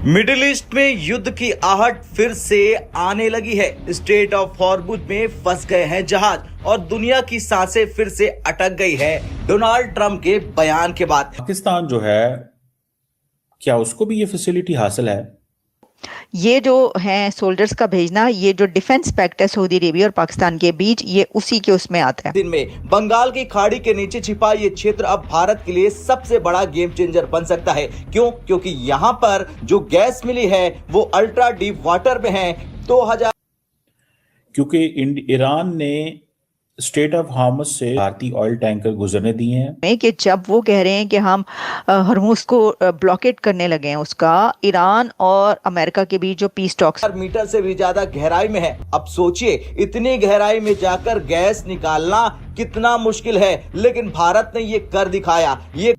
Middle east में युद्ध की आहट फिर से आने लगी है। स्ट्रेट ऑफ हॉर्मुज में फंस गए हैं जहाज और दुनिया की सांसें फिर से अटक गई है डोनाल्ड ट्रंप के बयान के बाद। पाकिस्तान जो है, क्या उसको भी ये फैसिलिटी हासिल है? ये जो है सोल्जर्स का भेजना, ये जो डिफेंस पैक्ट है सऊदी अरेबिया और पाकिस्तान के बीच, ये उसी के उसमें आता है। दिन में बंगाल की खाड़ी के नीचे छिपा ये क्षेत्र अब भारत के लिए सबसे बड़ा गेम चेंजर बन सकता है। क्यों? क्योंकि यहाँ पर जो गैस मिली है वो अल्ट्रा डीप वाटर में है। 2000 क्योंकि ईरान ने स्टेट ऑफ हार्मस से भारतीय ऑयल टैंकर गुजरने दिए हैं कि जब वो कह रहे हैं कि हम हरमुज को ब्लॉकेट करने लगे हैं, उसका ईरान और अमेरिका के बीच जो पीस टॉक्स मीटर से भी ज्यादा गहराई में है। अब सोचिए, इतनी गहराई में जाकर गैस निकालना कितना मुश्किल है, लेकिन भारत ने ये कर दिखाया। ये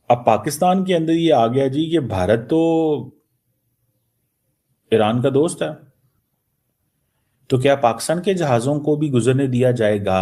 अब पाकिस्तान के अंदर ये आ गया जी कि भारत तो ईरान का दोस्त है, तो क्या पाकिस्तान के जहाजों को भी गुजरने दिया जाएगा?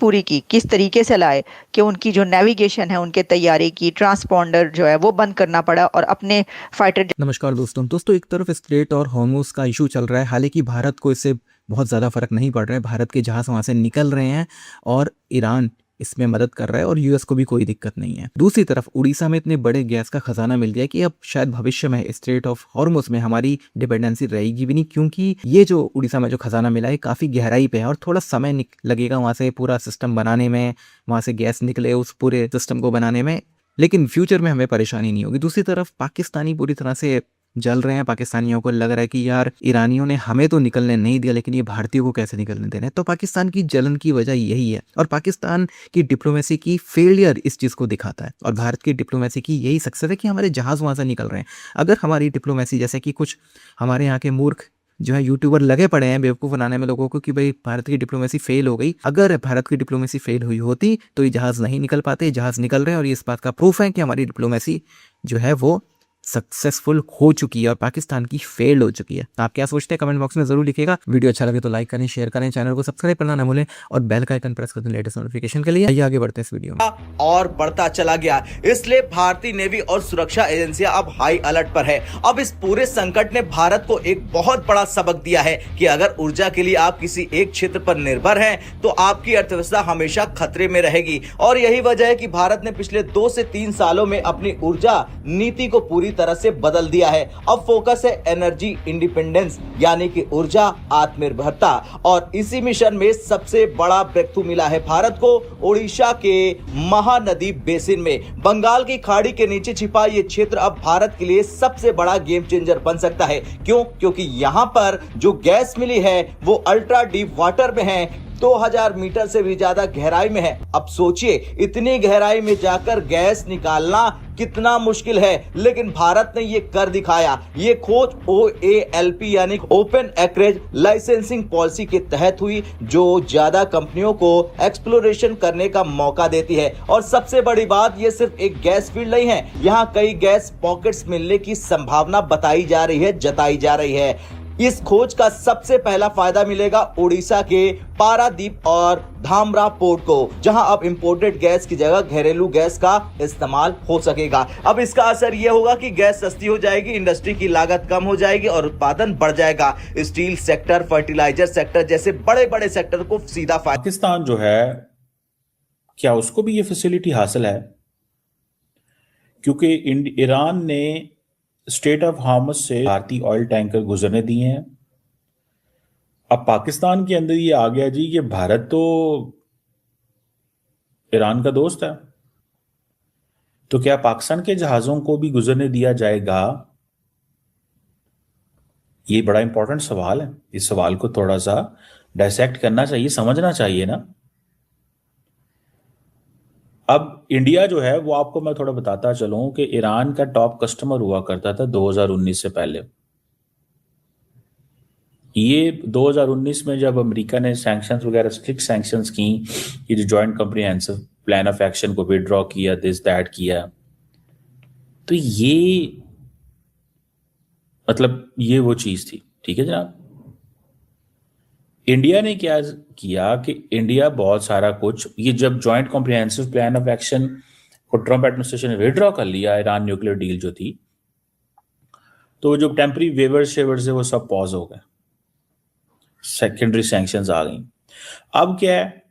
पूरी की किस तरीके से लाए कि उनकी जो नेविगेशन है, उनके तैयारी की ट्रांसपॉन्डर जो है वो बंद करना पड़ा और अपने फाइटर। नमस्कार दोस्तों, एक तरफ स्ट्रेट और हॉर्मुज का इशू चल रहा है। हालांकि भारत को इससे बहुत ज़्यादा फर्क नहीं पड़ रहा है। भारत के जहाज़ वहाँ से निकल रहे हैं और ईरान इसमें मदद कर रहा है और यूएस को भी कोई दिक्कत नहीं है। दूसरी तरफ उड़ीसा में इतने बड़े गैस का खजाना मिल गया कि अब शायद भविष्य में स्ट्रेट ऑफ हॉर्मुज में हमारी डिपेंडेंसी रहेगी भी नहीं, क्योंकि ये जो उड़ीसा में जो खजाना मिला है काफ़ी गहराई पे है और थोड़ा समय लगेगा वहाँ से पूरा सिस्टम बनाने में, वहाँ से गैस निकले उस पूरे सिस्टम को बनाने में, लेकिन फ्यूचर में हमें परेशानी नहीं होगी। दूसरी तरफ पाकिस्तानी पूरी तरह से जल रहे हैं। पाकिस्तानियों को लग रहा है कि यार ईरानियों ने हमें तो निकलने नहीं दिया, लेकिन ये भारतीयों को कैसे निकलने दे रहे हैं। तो पाकिस्तान की जलन की वजह यही है और पाकिस्तान की डिप्लोमेसी की फेलियर इस चीज़ को दिखाता है। और भारत की डिप्लोमेसी की यही सक्सेस है कि हमारे जहाज़ वहाँ से निकल रहे हैं। अगर हमारी डिप्लोमेसी, जैसे कि कुछ हमारे यहाँ के मूर्ख जो है यूट्यूबर लगे पड़े हैं बेवकूफ़ बनाने में लोगों को कि भाई भारत की डिप्लोमेसी फेल हो गई, अगर भारत की डिप्लोमेसी फेल हुई होती तो ये जहाज़ नहीं निकल पाते। जहाज़ निकल रहे हैं और ये इस बात का प्रूफ है कि हमारी डिप्लोमेसी जो है वो सक्सेसफुल हो चुकी है और पाकिस्तान की फेल हो चुकी है। आप क्या सोचते हैं कमेंट बॉक्स में जरूर लिखिएगा। वीडियो अच्छा लगे तो लाइक करें, शेयर करें, चैनल को सब्सक्राइब करना ना भूलें और बेल का आइकन प्रेस कर दें लेटेस्ट नोटिफिकेशन के लिए। आइए आगे बढ़ते हैं इस वीडियो में। और बढ़ता चला गया, इसलिए भारतीय नेवी और सुरक्षा एजेंसियां अब हाई अलर्ट पर है। अब इस पूरे संकट ने भारत को एक बहुत बड़ा सबक दिया है कि अगर ऊर्जा के लिए आप किसी एक क्षेत्र पर निर्भर हैं तो आपकी अर्थव्यवस्था हमेशा खतरे में रहेगी। और यही वजह है कि भारत ने पिछले 2 से 3 सालों में अपनी ऊर्जा नीति को पूरी तरह से बदल दिया है। अब फोकस है एनर्जी इंडिपेंडेंस, यानी कि ऊर्जा आत्मनिर्भरता। और इसी मिशन में सबसे बड़ा ब्रेकथ्रू मिला है भारत को उड़ीसा के महानदी बेसिन में। बंगाल की खाड़ी के नीचे छिपा ये क्षेत्र अब भारत के लिए सबसे बड़ा गेम चेंजर बन सकता है। क्यों? क्योंकि यहाँ पर जो गैस मिली है वो अल्ट्रा डीप वाटर में है, 2000 मीटर से भी ज्यादा गहराई में है। अब सोचिए, इतनी गहराई में जाकर गैस निकालना कितना मुश्किल है, लेकिन भारत ने ये कर दिखाया। ये खोज OALP यानी ओपन एक्रेज लाइसेंसिंग पॉलिसी के तहत हुई, जो ज्यादा कंपनियों को एक्सप्लोरेशन करने का मौका देती है। और सबसे बड़ी बात, ये सिर्फ एक गैस फील्ड नहीं है, यहाँ कई गैस पॉकेट्स मिलने की संभावना बताई जा रही है, जताई जा रही है। इस खोज का सबसे पहला फायदा मिलेगा उड़ीसा के पारादीप और धामरा पोर्ट को, जहां अब इंपोर्टेड गैस की जगह घरेलू गैस का इस्तेमाल हो सकेगा। अब इसका असर यह होगा कि गैस सस्ती हो जाएगी, इंडस्ट्री की लागत कम हो जाएगी और उत्पादन बढ़ जाएगा। स्टील सेक्टर, फर्टिलाइजर सेक्टर जैसे बड़े बड़े सेक्टर को सीधा फायदा। पाकिस्तान जो है, क्या उसको भी ये फैसिलिटी हासिल है? क्योंकि ईरान ने स्टेट ऑफ हार्मस से भारतीय ऑयल टैंकर गुजरने दिए हैं। अब पाकिस्तान के अंदर ये आ गया जी कि भारत तो ईरान का दोस्त है, तो क्या पाकिस्तान के जहाजों को भी गुजरने दिया जाएगा? ये बड़ा इंपॉर्टेंट सवाल है। इस सवाल को थोड़ा सा डायसेक्ट करना चाहिए, समझना चाहिए ना। अब इंडिया जो है वो आपको मैं थोड़ा बताता चलूं कि ईरान का टॉप कस्टमर हुआ करता था 2019 से पहले। ये 2019 में जब अमेरिका ने सैंक्शंस वगैरह, स्ट्रिक्ट सैंक्शंस की, ये जो joint comprehensive plan of action को विड्रॉ किया, दिस दैट किया, तो ये मतलब ये वो चीज थी। ठीक है जनाब। इंडिया ने क्या किया कि इंडिया बहुत सारा कुछ, ये जब joint comprehensive plan of action को ट्रंप एडमिनिस्ट्रेशन ने विड्रॉ कर लिया, ईरान न्यूक्लियर डील जो थी, तो जो टेम्परी वेवर शेवर्स है वो सब पॉज हो गए, सेकेंडरी सैंक्शंस आ गई। अब क्या है,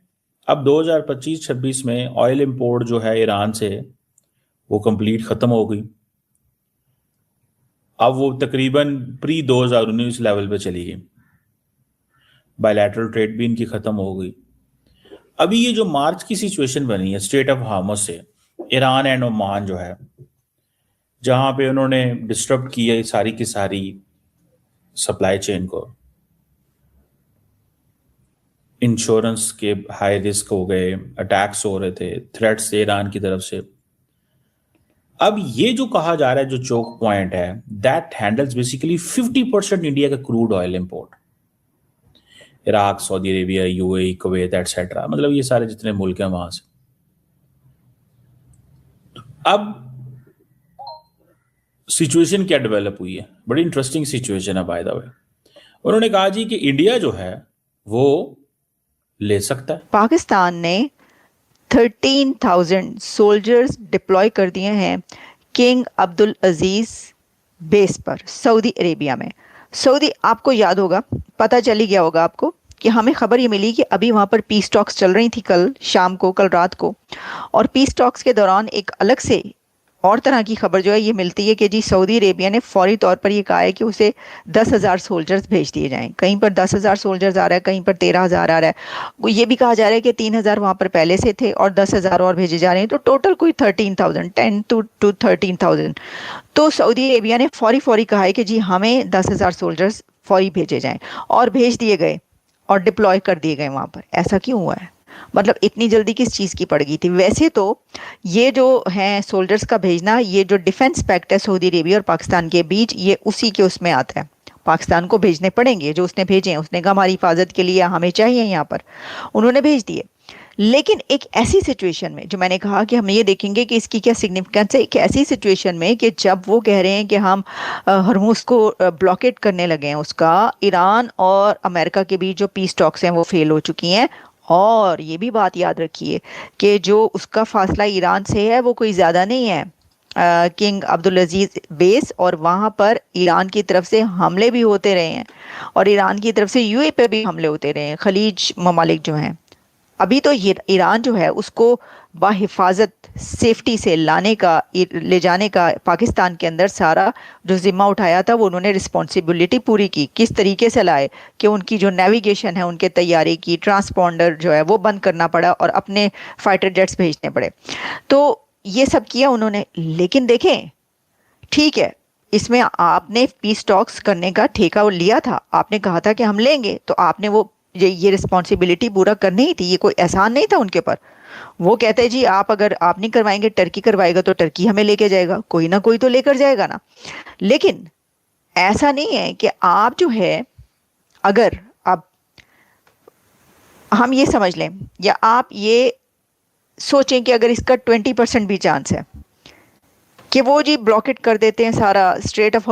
अब 2025-26 में ऑयल इंपोर्ट जो है ईरान से वो कंप्लीट खत्म हो गई। अब वो तकरीबन प्री 2019 लेवल पे चली गई, बायलैटरल ट्रेड भी इनकी खत्म हो गई। अभी ये जो मार्च की सिचुएशन बनी है स्ट्रेट ऑफ हार्मस से, ईरान एंड ओमान जो है, जहां पे उन्होंने डिस्टर्ब किया सारी की सारी सप्लाई चेन को, इंश्योरेंस के हाई रिस्क हो गए, अटैक्स हो रहे थे, थ्रेट्स थे ईरान की तरफ से। अब ये जो कहा जा रहा है जो चोक पॉइंट है, दैट हैंडल्स बेसिकली 50% इंडिया का crude oil import, Iraq, Saudi Arabia, UAE, Kuwait etcetera, मतलब ये सारे जितने मुल्क हैं वहां से। अब सिचुएशन क्या डेवलप हुई है, बड़ी इंटरेस्टिंग सिचुएशन है बाय द वे। उन्होंने कहा जी कि इंडिया जो है वो ले सकता है। पाकिस्तान ने 13,000 सोल्जर्स डिप्लॉय कर दिए हैं किंग अब्दुल अजीज बेस पर सऊदी अरेबिया में। सऊदी, आपको याद होगा, पता चल ही गया होगा आपको कि हमें खबर ये मिली कि अभी वहाँ पर पीस टॉक्स चल रही थी कल शाम को, कल रात को, और पीस टॉक्स के दौरान एक अलग से और तरह की खबर जो है ये मिलती है कि जी सऊदी अरेबिया ने फौरी तौर पर ये कहा है कि उसे 10,000 सोल्जर्स भेज दिए जाएं। कहीं पर 10,000 सोल्जर्स आ रहा है, कहीं पर 13,000 आ रहा है। वो ये भी कहा जा रहा है कि 3,000 वहाँ पर पहले से थे और 10,000 और भेजे जा रहे हैं, तो टोटल कोई 13,000, 10 to 13,000। तो सऊदी अरेबिया ने फौरी कहा है कि जी हमें 10,000 सोल्जर्स फौरी भेजे जाएं, और भेज दिए गए और डिप्लॉय कर दिए गए वहाँ पर। ऐसा क्यों हुआ है? मतलब इतनी जल्दी किस चीज़ की पड़ गई थी? वैसे तो ये जो है सोल्जर्स का भेजना, ये जो डिफेंस पैक्ट है सऊदी अरेबिया और पाकिस्तान के बीच, ये उसी के उसमें आता है। पाकिस्तान को भेजने पड़ेंगे, जो उसने भेजे हैं, उसने कहा हमारी हिफाजत के लिए हमें चाहिए, यहाँ पर उन्होंने भेज दिए। लेकिन एक ऐसी सिचुएशन में, जो मैंने कहा कि हम ये देखेंगे कि इसकी क्या सिग्निफिकेंस है, एक ऐसी सिचुएशन में कि जब वो कह रहे हैं कि हम हरमुज को ब्लॉकेट करने लगे हैं, उसका ईरान और अमेरिका के बीच जो पीस टॉक्स हैं वो फेल हो चुकी हैं। और ये भी बात याद रखिए कि जो उसका फासला ईरान से है वो कोई ज़्यादा नहीं है, किंग अब्दुल अजीज बेस, और वहाँ पर ईरान की तरफ से हमले भी होते रहे हैं, और ईरान की तरफ से यूएई पे भी हमले होते रहे हैं, खलीज ममालिक जो हैं। अभी तो ये ईरान जो है उसको बाहिफाजत सेफ्टी से ले जाने का पाकिस्तान के अंदर सारा जो जिम्मा उठाया था वो उन्होंने रिस्पॉन्सिबिलिटी पूरी की। किस तरीके से लाए कि उनकी जो नेविगेशन है, उनके तैयारी की, ट्रांसपॉन्डर जो है वो बंद करना पड़ा और अपने फाइटर जेट्स भेजने पड़े। तो ये सब किया उन्होंने। लेकिन देखें, ठीक है, इसमें आपने पीस टॉक्स करने का ठेका लिया था, आपने कहा था कि हम लेंगे, तो आपने वो ये रिस्पॉन्सिबिलिटी पूरा करनी ही थी। ये कोई एहसान नहीं था उनके पर। वो कहते हैं जी अगर आप नहीं करवाएंगे, टर्की करवाएगा तो टर्की हमें लेके जाएगा, कोई ना कोई तो लेकर जाएगा ना। लेकिन ऐसा नहीं है कि आप जो है, अगर आप हम ये समझ लें या आप ये सोचें कि अगर इसका 20% भी चांस है कि वो जी ब्लॉकेट कर देते हैं सारा स्ट्रेट ऑफ